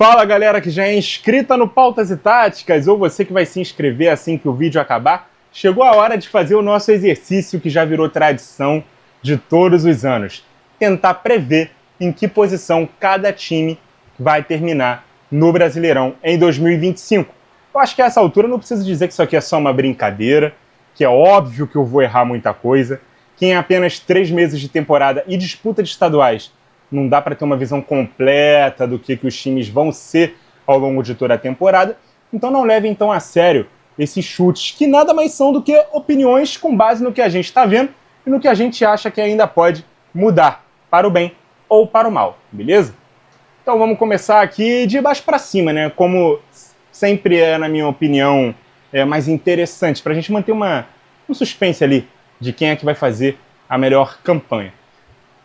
Fala galera que já é inscrita no Pautas e Táticas, ou você que vai se inscrever assim que o vídeo acabar, chegou a hora de fazer o nosso exercício que já virou tradição de todos os anos. Tentar prever em que posição cada time vai terminar no Brasileirão em 2025. Eu acho que a essa altura eu não preciso dizer que isso aqui é só uma brincadeira, que é óbvio que eu vou errar muita coisa, que em apenas 3 meses de temporada e disputa de estaduais não dá para ter uma visão completa do que os times vão ser ao longo de toda a temporada. Então não leve então a sério esses chutes, que nada mais são do que opiniões com base no que a gente está vendo e no que a gente acha que ainda pode mudar, para o bem ou para o mal, beleza? Então vamos começar aqui de baixo para cima, né? Como sempre é, na minha opinião, mais interessante, para a gente manter um suspense ali de quem é que vai fazer a melhor campanha.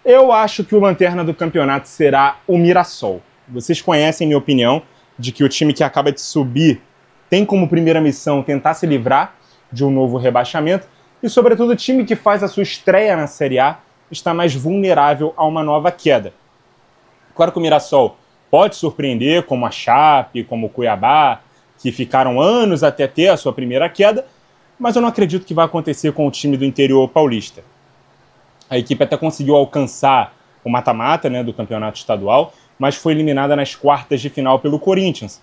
Eu acho que o lanterna do campeonato será o Mirassol. Vocês conhecem minha opinião de que o time que acaba de subir tem como primeira missão tentar se livrar de um novo rebaixamento e, sobretudo, o time que faz a sua estreia na Série A está mais vulnerável a uma nova queda. Claro que o Mirassol pode surpreender, como a Chape, como o Cuiabá, que ficaram anos até ter a sua primeira queda, mas eu não acredito que vai acontecer com o time do interior paulista. A equipe até conseguiu alcançar o mata-mata, né, do campeonato estadual, mas foi eliminada nas quartas de final pelo Corinthians.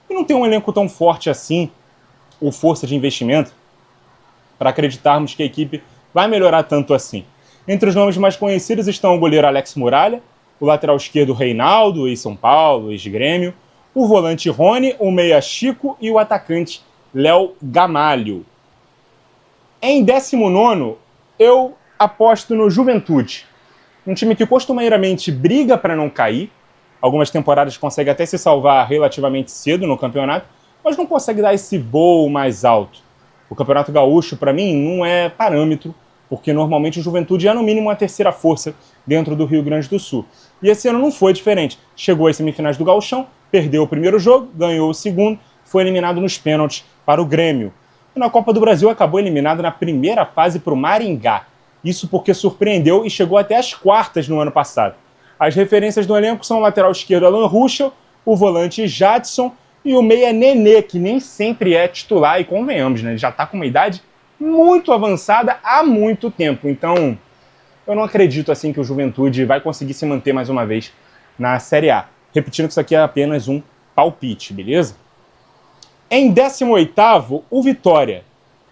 E não tem um elenco tão forte assim, ou força de investimento, para acreditarmos que a equipe vai melhorar tanto assim. Entre os nomes mais conhecidos estão o goleiro Alex Muralha, o lateral esquerdo Reinaldo, ex-São Paulo, ex-Grêmio, o volante Rony, o meia Chico e o atacante Léo Gamalho. Em 19º, eu aposto no Juventude, um time que costumeiramente briga para não cair. Algumas temporadas consegue até se salvar relativamente cedo no campeonato, mas não consegue dar esse voo mais alto. O Campeonato Gaúcho, para mim, não é parâmetro, porque normalmente o Juventude é no mínimo a terceira força dentro do Rio Grande do Sul. E esse ano não foi diferente. Chegou às semifinais do Gauchão, perdeu o primeiro jogo, ganhou o segundo, foi eliminado nos pênaltis para o Grêmio. E na Copa do Brasil acabou eliminado na primeira fase para o Maringá. Isso porque surpreendeu e chegou até as quartas no ano passado. As referências do elenco são o lateral esquerdo Alan Ruschel, o volante Jadson e o meia Nenê, que nem sempre é titular, e convenhamos, né? Ele já está com uma idade muito avançada há muito tempo. Então, eu não acredito assim que o Juventude vai conseguir se manter mais uma vez na Série A. Repetindo que isso aqui é apenas um palpite, beleza? Em 18º, o Vitória,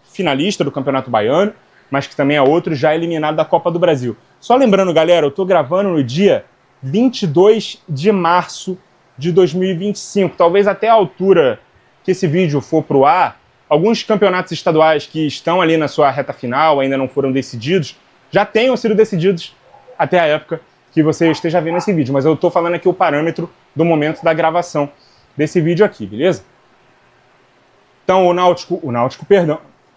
finalista do Campeonato Baiano, mas que também é outro já eliminado da Copa do Brasil. Só lembrando, galera, eu estou gravando no dia 22 de março de 2025. Talvez até a altura que esse vídeo for para o ar, alguns campeonatos estaduais que estão ali na sua reta final, ainda não foram decididos, já tenham sido decididos até a época que você esteja vendo esse vídeo. Mas eu estou falando aqui o parâmetro do momento da gravação desse vídeo aqui, beleza? Então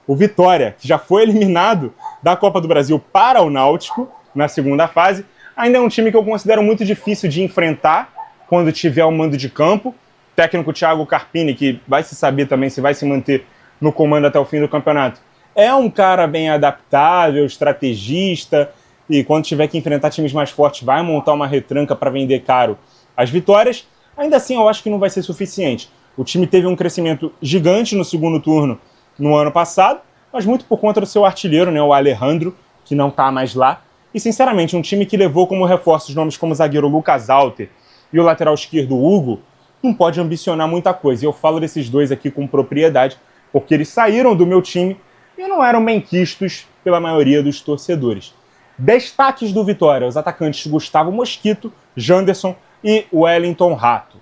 o Vitória, que já foi eliminado da Copa do Brasil para o Náutico na segunda fase, ainda é um time que eu considero muito difícil de enfrentar quando tiver o mando de campo. O técnico Thiago Carpini, que vai se saber também se vai se manter no comando até o fim do campeonato, é um cara bem adaptável, estrategista, e quando tiver que enfrentar times mais fortes vai montar uma retranca para vender caro as vitórias. Ainda assim, eu acho que não vai ser suficiente. O time teve um crescimento gigante no segundo turno no ano passado, mas muito por conta do seu artilheiro, né, o Alejandro, que não está mais lá. E, sinceramente, um time que levou como reforços nomes como o zagueiro Lucas Alter e o lateral esquerdo Hugo, não pode ambicionar muita coisa. E eu falo desses dois aqui com propriedade, porque eles saíram do meu time e não eram bem quistos pela maioria dos torcedores. Destaques do Vitória: os atacantes Gustavo Mosquito, Janderson e Wellington Rato.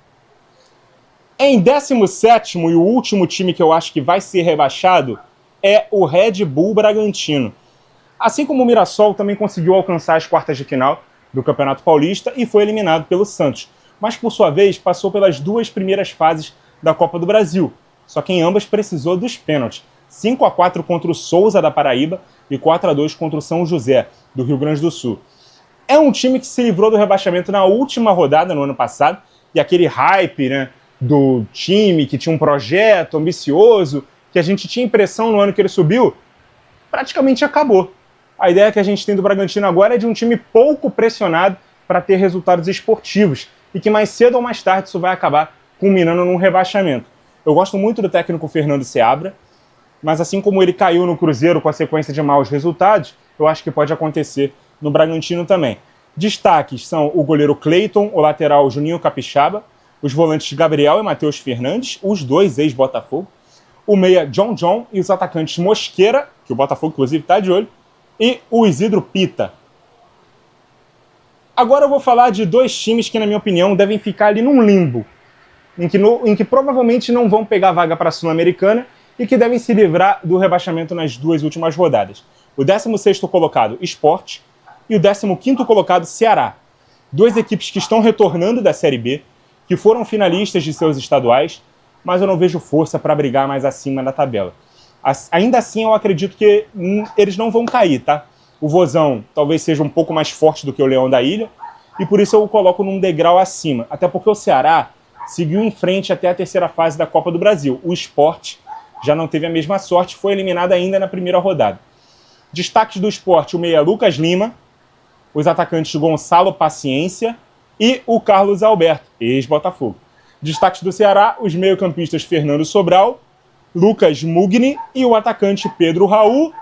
Em 17º, e o último time que eu acho que vai ser rebaixado é o Red Bull Bragantino. Assim como o Mirassol também conseguiu alcançar as quartas de final do Campeonato Paulista e foi eliminado pelo Santos, mas por sua vez passou pelas 2 primeiras fases da Copa do Brasil, só que em ambas precisou dos pênaltis. 5-4 contra o Souza da Paraíba e 4-2 contra o São José do Rio Grande do Sul. É um time que se livrou do rebaixamento na última rodada no ano passado, e aquele hype, né, do time que tinha um projeto ambicioso, que a gente tinha impressão no ano que ele subiu, praticamente acabou. A ideia que a gente tem do Bragantino agora é de um time pouco pressionado para ter resultados esportivos, e que mais cedo ou mais tarde isso vai acabar culminando num rebaixamento. Eu gosto muito do técnico Fernando Seabra, mas assim como ele caiu no Cruzeiro com a sequência de maus resultados, eu acho que pode acontecer no Bragantino também. Destaques são o goleiro Cleiton, o lateral Juninho Capixaba, os volantes Gabriel e Matheus Fernandes, os dois ex-Botafogo, o meia John e os atacantes Mosqueira, que o Botafogo inclusive está de olho, e o Isidro Pita. Agora eu vou falar de dois times que, na minha opinião, devem ficar ali num limbo, em que provavelmente não vão pegar vaga para a Sul-Americana e que devem se livrar do rebaixamento nas duas últimas rodadas. O 16º colocado, Sport, e o 15º colocado, Ceará. Duas equipes que estão retornando da Série B, que foram finalistas de seus estaduais, mas eu não vejo força para brigar mais acima na tabela. Ainda assim, eu acredito que eles não vão cair, tá? O Vozão talvez seja um pouco mais forte do que o Leão da Ilha, e por isso eu o coloco num degrau acima. Até porque o Ceará seguiu em frente até a terceira fase da Copa do Brasil. O Sport já não teve a mesma sorte, foi eliminado ainda na primeira rodada. Destaques do Sport, o meia Lucas Lima, os atacantes Gonçalo Paciência e o Carlos Alberto, ex-Botafogo. Destaques do Ceará, os meio-campistas Fernando Sobral, Lucas Mugni e o atacante Pedro Raul,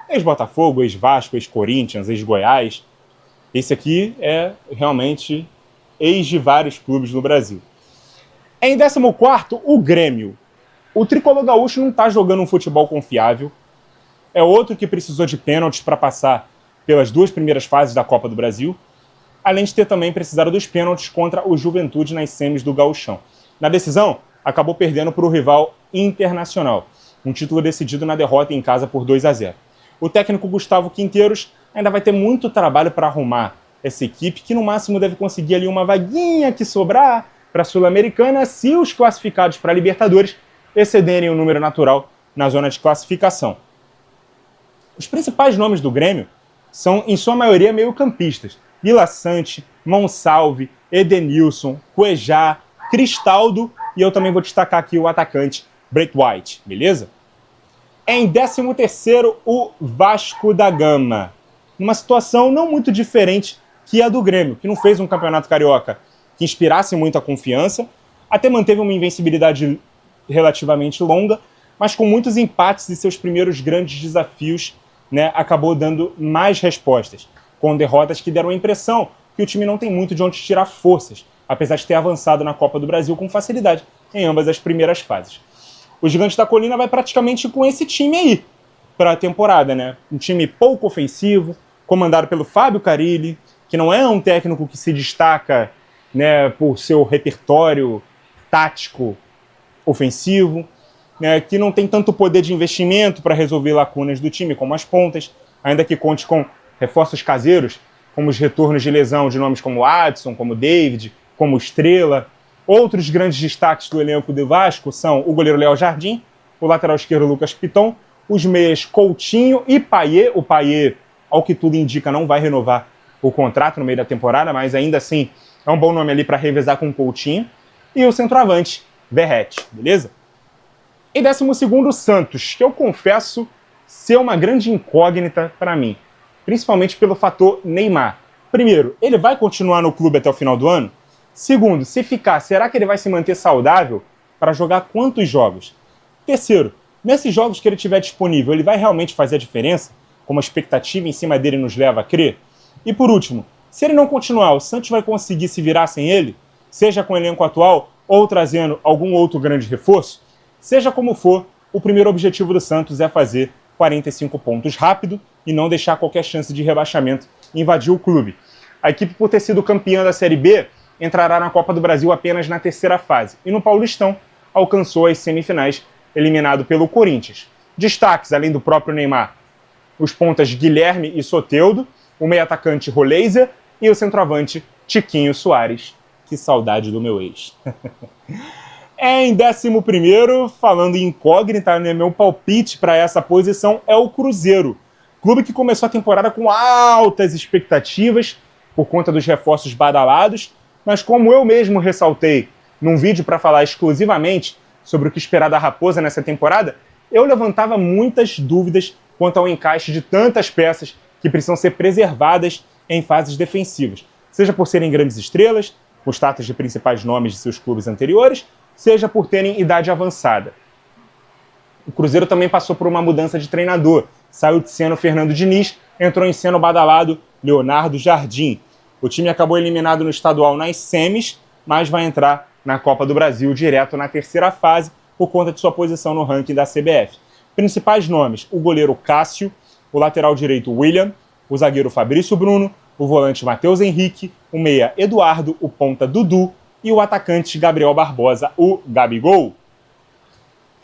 ex-Botafogo, ex-Vasco, ex-Corinthians, ex-Goiás. Esse aqui é realmente ex de vários clubes no Brasil. Em 14º, o Grêmio. O tricolor gaúcho não está jogando um futebol confiável. É outro que precisou de pênaltis para passar pelas duas primeiras fases da Copa do Brasil, além de ter também precisado dos pênaltis contra o Juventude nas semis do Gauchão. Na decisão, acabou perdendo para o rival Internacional, um título decidido na derrota em casa por 2-0. O técnico Gustavo Quinteiros ainda vai ter muito trabalho para arrumar essa equipe, que no máximo deve conseguir ali uma vaguinha que sobrar para a Sul-Americana se os classificados para a Libertadores excederem o número natural na zona de classificação. Os principais nomes do Grêmio são, em sua maioria, meio-campistas. Vila Sante, Monsalve, Edenilson, Cuejá, Cristaldo e eu também vou destacar aqui o atacante Brett White, beleza? Em 13º, o Vasco da Gama. Uma situação não muito diferente que a do Grêmio, que não fez um campeonato carioca que inspirasse muita confiança, até manteve uma invencibilidade relativamente longa, mas com muitos empates e seus primeiros grandes desafios, né, acabou dando mais respostas, com derrotas que deram a impressão que o time não tem muito de onde tirar forças, apesar de ter avançado na Copa do Brasil com facilidade em ambas as primeiras fases. O Gigante da Colina vai praticamente com esse time aí para a temporada, né? Um time pouco ofensivo, comandado pelo Fábio Carille, que não é um técnico que se destaca, né, por seu repertório tático ofensivo, né, que não tem tanto poder de investimento para resolver lacunas do time, como as pontas, ainda que conte com reforços caseiros, como os retornos de lesão de nomes como Adson, como David, como Estrela. Outros grandes destaques do elenco do Vasco são o goleiro Léo Jardim, o lateral esquerdo Lucas Piton, os meias Coutinho e Payet. O Payet, ao que tudo indica, não vai renovar o contrato no meio da temporada, mas ainda assim é um bom nome ali para revezar com o Coutinho. E o centroavante, Verratti, beleza? Em 12º, o Santos, que eu confesso ser uma grande incógnita para mim, principalmente pelo fator Neymar. Primeiro, ele vai continuar no clube até o final do ano? Segundo, se ficar, será que ele vai se manter saudável para jogar quantos jogos? Terceiro, nesses jogos que ele tiver disponível, ele vai realmente fazer a diferença? Como a expectativa em cima dele nos leva a crer? E por último, se ele não continuar, o Santos vai conseguir se virar sem ele? Seja com o elenco atual ou trazendo algum outro grande reforço? Seja como for, o primeiro objetivo do Santos é fazer 45 pontos rápido e não deixar qualquer chance de rebaixamento invadir o clube. A equipe, por ter sido campeã da Série B, entrará na Copa do Brasil apenas na terceira fase. E no Paulistão, alcançou as semifinais, eliminado pelo Corinthians. Destaques, além do próprio Neymar, os pontas Guilherme e Soteldo, o meio-atacante Roleiser e o centroavante Tiquinho Soares. Que saudade do meu ex. Em 11º, falando em incógnita, né, meu palpite para essa posição é o Cruzeiro. Clube que começou a temporada com altas expectativas por conta dos reforços badalados, mas como eu mesmo ressaltei num vídeo para falar exclusivamente sobre o que esperar da Raposa nessa temporada, eu levantava muitas dúvidas quanto ao encaixe de tantas peças que precisam ser preservadas em fases defensivas, seja por serem grandes estrelas, com status de principais nomes de seus clubes anteriores, seja por terem idade avançada. O Cruzeiro também passou por uma mudança de treinador. Saiu de cena o Fernando Diniz, entrou em cena o badalado Leonardo Jardim. O time acabou eliminado no estadual nas semis, mas vai entrar na Copa do Brasil direto na terceira fase por conta de sua posição no ranking da CBF. Principais nomes: o goleiro Cássio, o lateral direito William, o zagueiro Fabrício Bruno, o volante Matheus Henrique, o meia Eduardo, o ponta Dudu e o atacante Gabriel Barbosa, o Gabigol.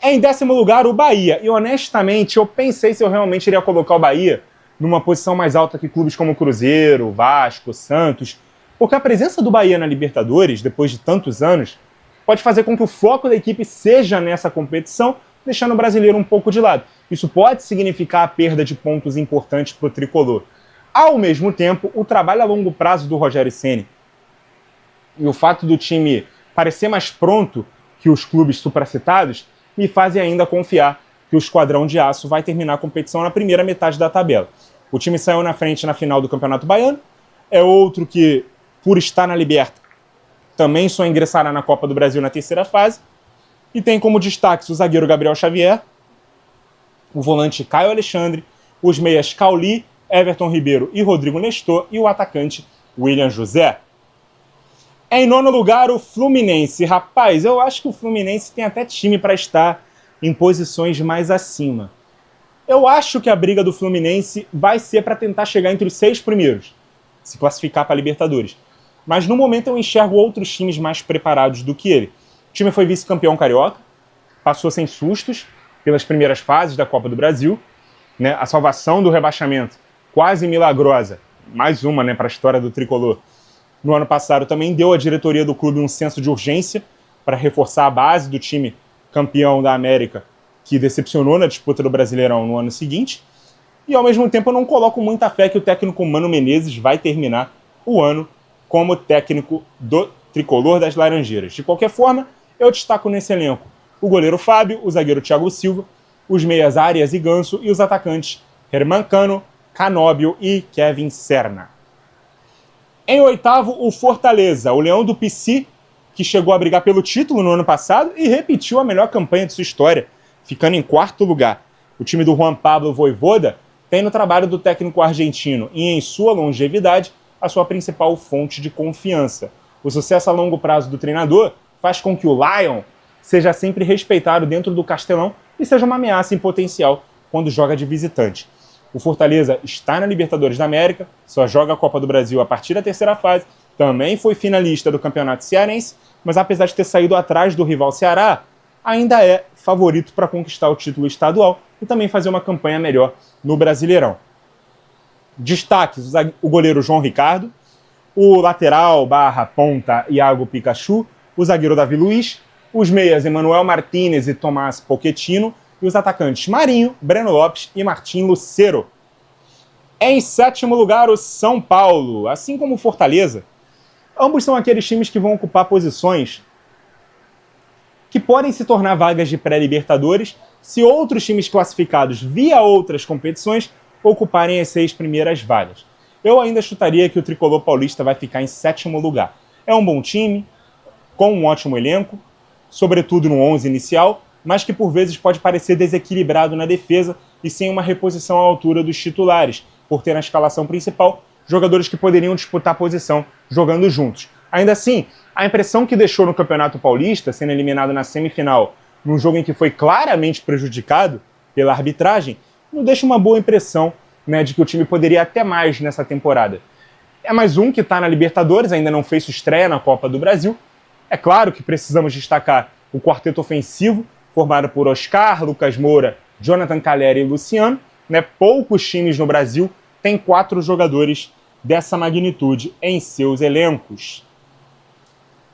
Em 10º lugar, o Bahia. E honestamente, eu pensei se eu realmente iria colocar o Bahia numa posição mais alta que clubes como Cruzeiro, Vasco, Santos, porque a presença do Bahia na Libertadores, depois de tantos anos, pode fazer com que o foco da equipe seja nessa competição, deixando o brasileiro um pouco de lado. Isso pode significar a perda de pontos importantes para o tricolor. Ao mesmo tempo, o trabalho a longo prazo do Rogério Ceni e o fato do time parecer mais pronto que os clubes supracitados me fazem ainda confiar que o Esquadrão de Aço vai terminar a competição na primeira metade da tabela. O time saiu na frente na final do Campeonato Baiano, é outro que, por estar na Liberta, também só ingressará na Copa do Brasil na terceira fase, e tem como destaques o zagueiro Gabriel Xavier, o volante Caio Alexandre, os meias Cauli, Everton Ribeiro e Rodrigo Nestor, e o atacante William José. Em 9º lugar, o Fluminense. Rapaz, eu acho que o Fluminense tem até time para estar em posições mais acima. Eu acho que a briga do Fluminense vai ser para tentar chegar entre os 6 primeiros, se classificar para a Libertadores. Mas no momento eu enxergo outros times mais preparados do que ele. O time foi vice-campeão carioca, passou sem sustos pelas primeiras fases da Copa do Brasil, né? A salvação do rebaixamento, quase milagrosa, mais uma, né, para a história do tricolor. No ano passado também deu à diretoria do clube um senso de urgência para reforçar a base do time campeão da América, que decepcionou na disputa do Brasileirão no ano seguinte. E ao mesmo tempo eu não coloco muita fé que o técnico Mano Menezes vai terminar o ano como técnico do tricolor das Laranjeiras. De qualquer forma, eu destaco nesse elenco o goleiro Fábio, o zagueiro Thiago Silva, os meias Arias e Ganso e os atacantes Herman Cano, Canóbio e Kevin Serna. Em 8º, o Fortaleza, o Leão do Pici, que chegou a brigar pelo título no ano passado e repetiu a melhor campanha de sua história, ficando em 4º lugar. O time do Juan Pablo Vojvoda tem no trabalho do técnico argentino e em sua longevidade a sua principal fonte de confiança. O sucesso a longo prazo do treinador faz com que o Lion seja sempre respeitado dentro do Castelão e seja uma ameaça em potencial quando joga de visitante. O Fortaleza está na Libertadores da América, só joga a Copa do Brasil a partir da terceira fase, também foi finalista do Campeonato Cearense, mas apesar de ter saído atrás do rival Ceará, ainda é favorito para conquistar o título estadual e também fazer uma campanha melhor no Brasileirão. Destaques: o goleiro João Ricardo, o lateral /ponta Iago Pikachu, o zagueiro Davi Luiz, os meias Emanuel Martínez e Tomás Pochettino, e os atacantes Marinho, Breno Lopes e Martim Lucero. Em 7º lugar, o São Paulo. Assim como o Fortaleza, ambos são aqueles times que vão ocupar posições que podem se tornar vagas de pré-libertadores se outros times classificados via outras competições ocuparem as 6 primeiras vagas. Eu ainda chutaria que o tricolor paulista vai ficar em 7º lugar. É um bom time, com um ótimo elenco, sobretudo no 11 inicial, mas que por vezes pode parecer desequilibrado na defesa e sem uma reposição à altura dos titulares, por ter na escalação principal jogadores que poderiam disputar a posição jogando juntos. Ainda assim, a impressão que deixou no Campeonato Paulista, sendo eliminado na semifinal, num jogo em que foi claramente prejudicado pela arbitragem, não deixa uma boa impressão, né, de que o time poderia até mais nessa temporada. É mais um que está na Libertadores, ainda não fez sua estreia na Copa do Brasil. É claro que precisamos destacar o quarteto ofensivo, formado por Oscar, Lucas Moura, Jonathan Calleri e Luciano. Né? Poucos times no Brasil têm 4 jogadores dessa magnitude em seus elencos.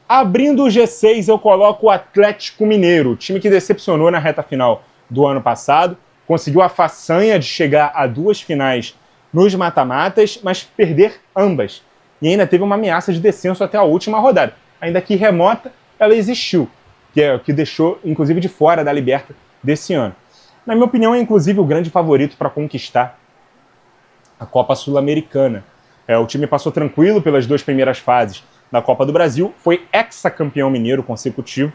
Abrindo o G6, eu coloco o Atlético Mineiro, time que decepcionou na reta final do ano passado, conseguiu a façanha de chegar a 2 finais nos mata-matas, mas perder ambas. E ainda teve uma ameaça de descenso até a última rodada. Ainda que remota, ela existiu, que é o que deixou, inclusive, de fora da Liberta desse ano. Na minha opinião, é inclusive o grande favorito para conquistar a Copa Sul-Americana. O time passou tranquilo pelas 2 primeiras fases da Copa do Brasil, foi hexacampeão mineiro consecutivo.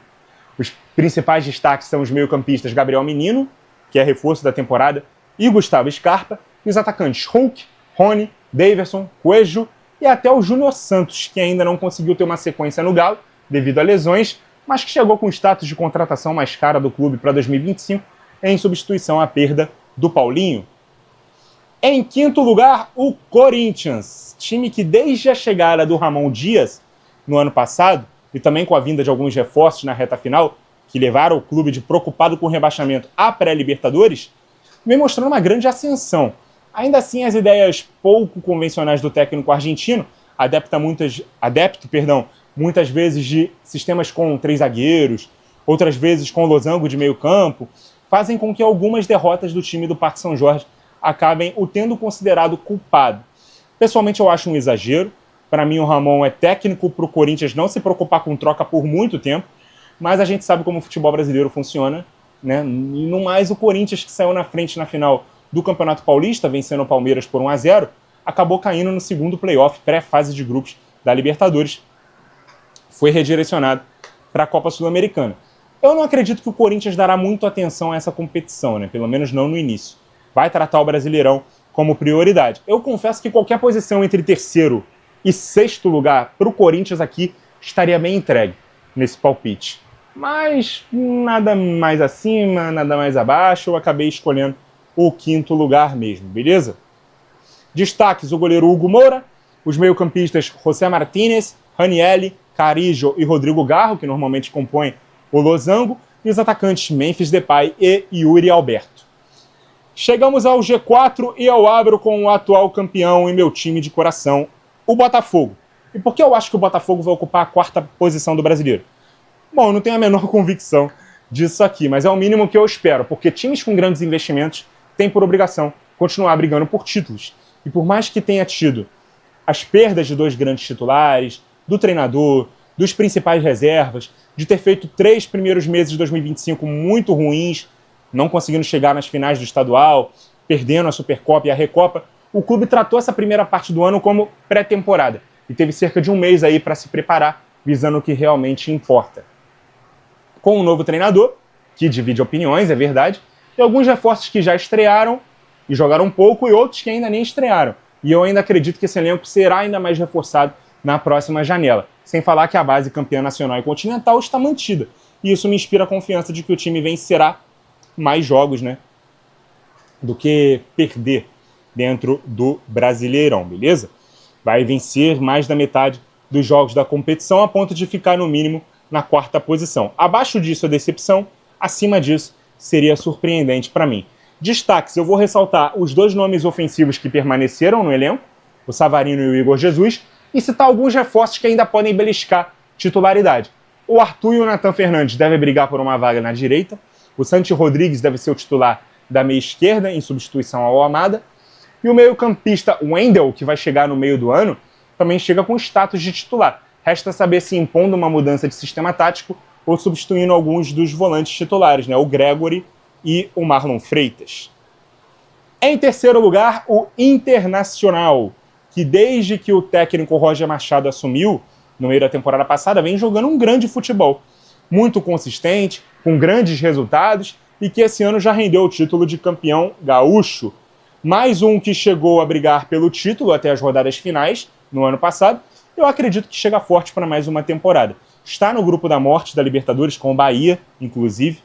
Os principais destaques são os meio-campistas Gabriel Menino, que é reforço da temporada, e Gustavo Scarpa, e os atacantes Hulk, Rony, Daverson, Coelho e até o Júnior Santos, que ainda não conseguiu ter uma sequência no Galo devido a lesões, mas que chegou com o status de contratação mais cara do clube para 2025, em substituição à perda do Paulinho. Em quinto lugar, o Corinthians, time que desde a chegada do Ramon Dias no ano passado, e também com a vinda de alguns reforços na reta final, que levaram o clube de preocupado com o rebaixamento à pré-Libertadores, vem mostrando uma grande ascensão. Ainda assim, as ideias pouco convencionais do técnico argentino, adepto muitas vezes de sistemas com 3 zagueiros, outras vezes com losango de meio campo, fazem com que algumas derrotas do time do Parque São Jorge acabem o tendo considerado culpado. Pessoalmente, eu acho um exagero. Para mim, o Ramon é técnico para o Corinthians não se preocupar com troca por muito tempo, mas a gente sabe como o futebol brasileiro funciona, né? E no mais, o Corinthians, que saiu na frente na final do Campeonato Paulista, vencendo o Palmeiras por 1-0, acabou caindo no segundo playoff, pré-fase de grupos da Libertadores. Foi redirecionado para a Copa Sul-Americana. Eu não acredito que o Corinthians dará muito atenção a essa competição, né? Pelo menos não no início. Vai tratar o Brasileirão como prioridade. Eu confesso que qualquer posição entre terceiro e sexto lugar para o Corinthians aqui estaria bem entregue nesse palpite. Mas nada mais acima, nada mais abaixo, eu acabei escolhendo o quinto lugar mesmo, beleza? Destaques: o goleiro Hugo Moura, os meio-campistas José Martínez, Ranielli, Carrillo e Rodrigo Garro, que normalmente compõem o losango, e os atacantes Memphis Depay e Yuri Alberto. Chegamos ao G4 e eu abro com o atual campeão e meu time de coração, o Botafogo. E por que eu acho que o Botafogo vai ocupar a quarta posição do Brasileiro? Bom, eu não tenho a menor convicção disso aqui, mas é o mínimo que eu espero, porque times com grandes investimentos têm por obrigação continuar brigando por títulos. E por mais que tenha tido as perdas de 2 grandes titulares, do treinador, dos principais reservas, de ter feito 3 primeiros meses de 2025 muito ruins, não conseguindo chegar nas finais do estadual, perdendo a Supercopa e a Recopa, o clube tratou essa primeira parte do ano como pré-temporada e teve cerca de um mês aí para se preparar, visando o que realmente importa. Com um novo treinador, que divide opiniões, é verdade, e alguns reforços que já estrearam e jogaram pouco, e outros que ainda nem estrearam. E eu ainda acredito que esse elenco será ainda mais reforçado na próxima janela. Sem falar que a base campeã nacional e continental está mantida. E isso me inspira a confiança de que o time vencerá mais jogos, né, do que perder dentro do Brasileirão, beleza? Vai vencer mais da metade dos jogos da competição a ponto de ficar no mínimo na quarta posição. Abaixo disso é decepção, acima disso seria surpreendente para mim. Destaques: eu vou ressaltar os 2 nomes ofensivos que permaneceram no elenco, o Savarino e o Igor Jesus, e citar alguns reforços que ainda podem beliscar titularidade. O Arthur e o Nathan Fernandes devem brigar por uma vaga na direita, o Santi Rodrigues deve ser o titular da meia esquerda, em substituição ao Almada, e o meio-campista Wendel, que vai chegar no meio do ano, também chega com status de titular. Resta saber se impondo uma mudança de sistema tático ou substituindo alguns dos volantes titulares, né? O Gregory e o Marlon Freitas. Em terceiro lugar, o Internacional, que desde que o técnico Roger Machado assumiu, no meio da temporada passada, vem jogando um grande futebol. Muito consistente, com grandes resultados, e que esse ano já rendeu o título de campeão gaúcho. Mais um que chegou a brigar pelo título até as rodadas finais, no ano passado. Eu acredito que chega forte para mais uma temporada. Está no grupo da morte da Libertadores, com o Bahia, inclusive.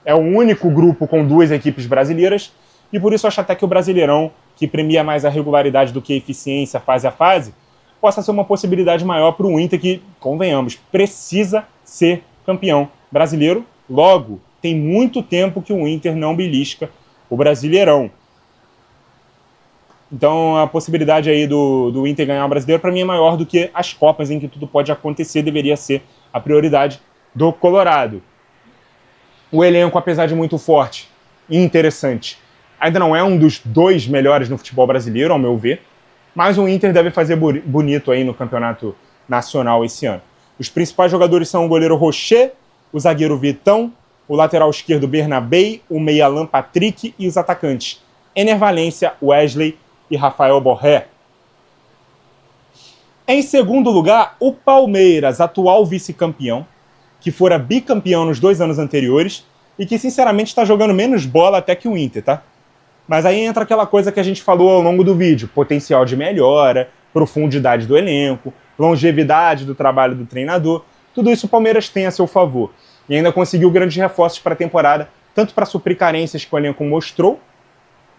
É o único grupo com 2 equipes brasileiras, e por isso acho até que o Brasileirão, que premia mais a regularidade do que a eficiência fase a fase, possa ser uma possibilidade maior para o Inter, que, convenhamos, precisa ser campeão brasileiro. Logo, tem muito tempo que o Inter não belisca o Brasileirão. Então a possibilidade aí do Inter ganhar o Brasileiro, para mim, é maior do que as Copas, em que tudo pode acontecer, deveria ser a prioridade do Colorado. O elenco, apesar de muito forte e interessante, ainda não é um dos 2 melhores no futebol brasileiro, ao meu ver, mas o Inter deve fazer bonito aí no campeonato nacional esse ano. Os principais jogadores são o goleiro Rocher, o zagueiro Vitão, o lateral esquerdo Bernabei, o meia Alan Patrick e os atacantes Ener Valencia, Wesley e Rafael Borré. Em segundo lugar, o Palmeiras, atual vice-campeão, que fora bicampeão nos 2 anos anteriores e que, sinceramente, está jogando menos bola até que o Inter, tá? Mas aí entra aquela coisa que a gente falou ao longo do vídeo, potencial de melhora, profundidade do elenco, longevidade do trabalho do treinador, tudo isso o Palmeiras tem a seu favor. E ainda conseguiu grandes reforços para a temporada, tanto para suprir carências que o elenco mostrou,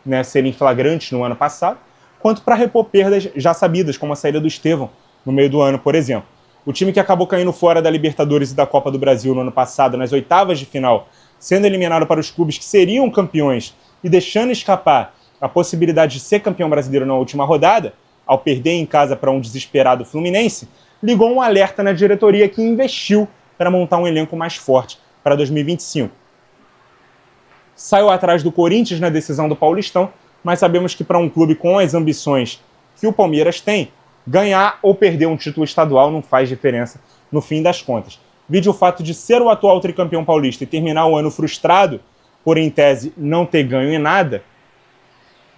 né, serem flagrantes no ano passado, quanto para repor perdas já sabidas, como a saída do Estevão no meio do ano, por exemplo. O time que acabou caindo fora da Libertadores e da Copa do Brasil no ano passado, nas oitavas de final, sendo eliminado para os clubes que seriam campeões e deixando escapar a possibilidade de ser campeão brasileiro na última rodada, ao perder em casa para um desesperado Fluminense, ligou um alerta na diretoria que investiu para montar um elenco mais forte para 2025. Saiu atrás do Corinthians na decisão do Paulistão, mas sabemos que para um clube com as ambições que o Palmeiras tem, ganhar ou perder um título estadual não faz diferença no fim das contas. Vide o fato de ser o atual tricampeão paulista e terminar o ano frustrado, por em tese não ter ganho em nada,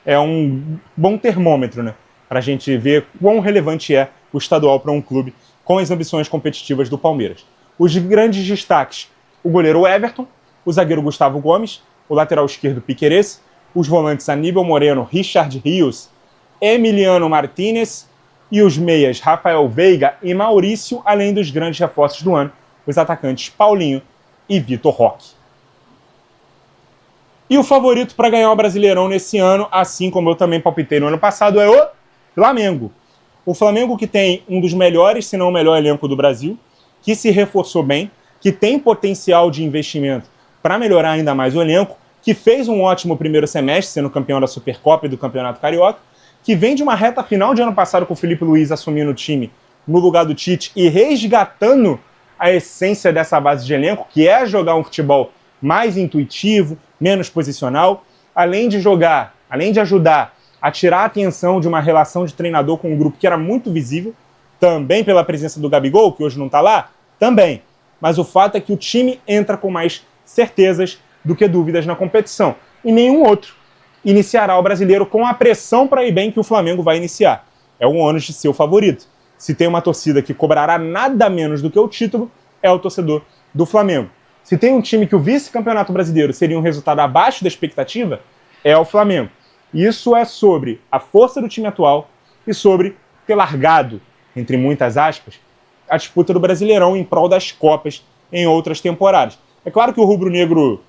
é um bom termômetro, né? Para a gente ver quão relevante é o estadual para um clube com as ambições competitivas do Palmeiras. Os grandes destaques: o goleiro Everton, o zagueiro Gustavo Gomes, o lateral esquerdo Piquerez, os volantes Aníbal Moreno, Richard Rios, Emiliano Martínez e os meias Rafael Veiga e Maurício, além dos grandes reforços do ano, os atacantes Paulinho e Vitor Roque. E o favorito para ganhar o Brasileirão nesse ano, assim como eu também palpitei no ano passado, é o Flamengo. O Flamengo, que tem um dos melhores, se não o melhor elenco do Brasil, que se reforçou bem, que tem potencial de investimento para melhorar ainda mais o elenco, que fez um ótimo primeiro semestre, sendo campeão da Supercopa e do Campeonato Carioca, que vem de uma reta final de ano passado com o Felipe Luiz assumindo o time no lugar do Tite e resgatando a essência dessa base de elenco, que é jogar um futebol mais intuitivo, menos posicional, além de ajudar a tirar a atenção de uma relação de treinador com um grupo que era muito visível, também pela presença do Gabigol, que hoje não está lá, também. Mas o fato é que o time entra com mais certezas do que dúvidas na competição. E nenhum outro iniciará o Brasileiro com a pressão para ir bem que o Flamengo vai iniciar. É um ônus de ser o favorito. Se tem uma torcida que cobrará nada menos do que o título, é o torcedor do Flamengo. Se tem um time que o vice-campeonato brasileiro seria um resultado abaixo da expectativa, é o Flamengo. Isso é sobre a força do time atual e sobre ter largado, entre muitas aspas, a disputa do Brasileirão em prol das Copas em outras temporadas. É claro que o rubro-negro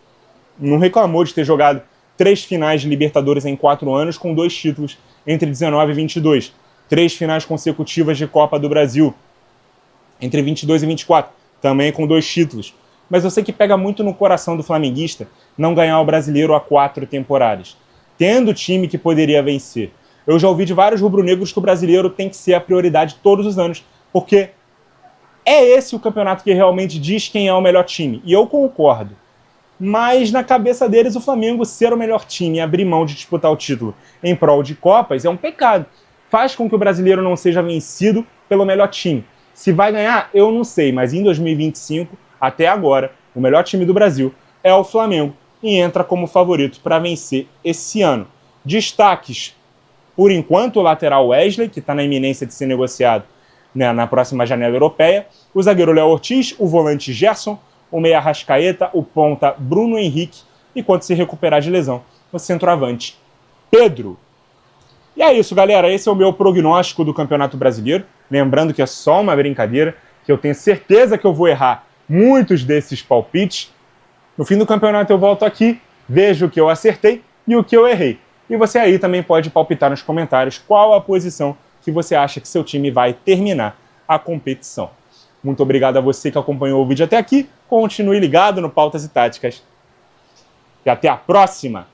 não reclamou de ter jogado 3 finais de Libertadores em 4 anos com 2 títulos entre 19 e 22. 3 finais consecutivas de Copa do Brasil entre 22 e 24, também com 2 títulos. Mas eu sei que pega muito no coração do flamenguista não ganhar o Brasileiro há 4 temporadas, tendo time que poderia vencer. Eu já ouvi de vários rubro-negros que o Brasileiro tem que ser a prioridade todos os anos, porque é esse o campeonato que realmente diz quem é o melhor time. E eu concordo. Mas na cabeça deles, o Flamengo ser o melhor time e abrir mão de disputar o título em prol de Copas é um pecado. Faz com que o Brasileiro não seja vencido pelo melhor time. Se vai ganhar, eu não sei, mas em 2025, até agora, o melhor time do Brasil é o Flamengo e entra como favorito para vencer esse ano. Destaques, por enquanto, o lateral Wesley, que está na iminência de ser negociado, né, na próxima janela europeia, o zagueiro Léo Ortiz, o volante Gerson, o meia Arrascaeta, o ponta Bruno Henrique e, quando se recuperar de lesão, o centroavante Pedro. E é isso, galera. Esse é o meu prognóstico do Campeonato Brasileiro. Lembrando que é só uma brincadeira, que eu tenho certeza que eu vou errar muitos desses palpites. No fim do campeonato eu volto aqui, vejo o que eu acertei e o que eu errei. E você aí também pode palpitar nos comentários qual a posição que você acha que seu time vai terminar a competição. Muito obrigado a você que acompanhou o vídeo até aqui. Continue ligado no Pautas e Táticas. E até a próxima!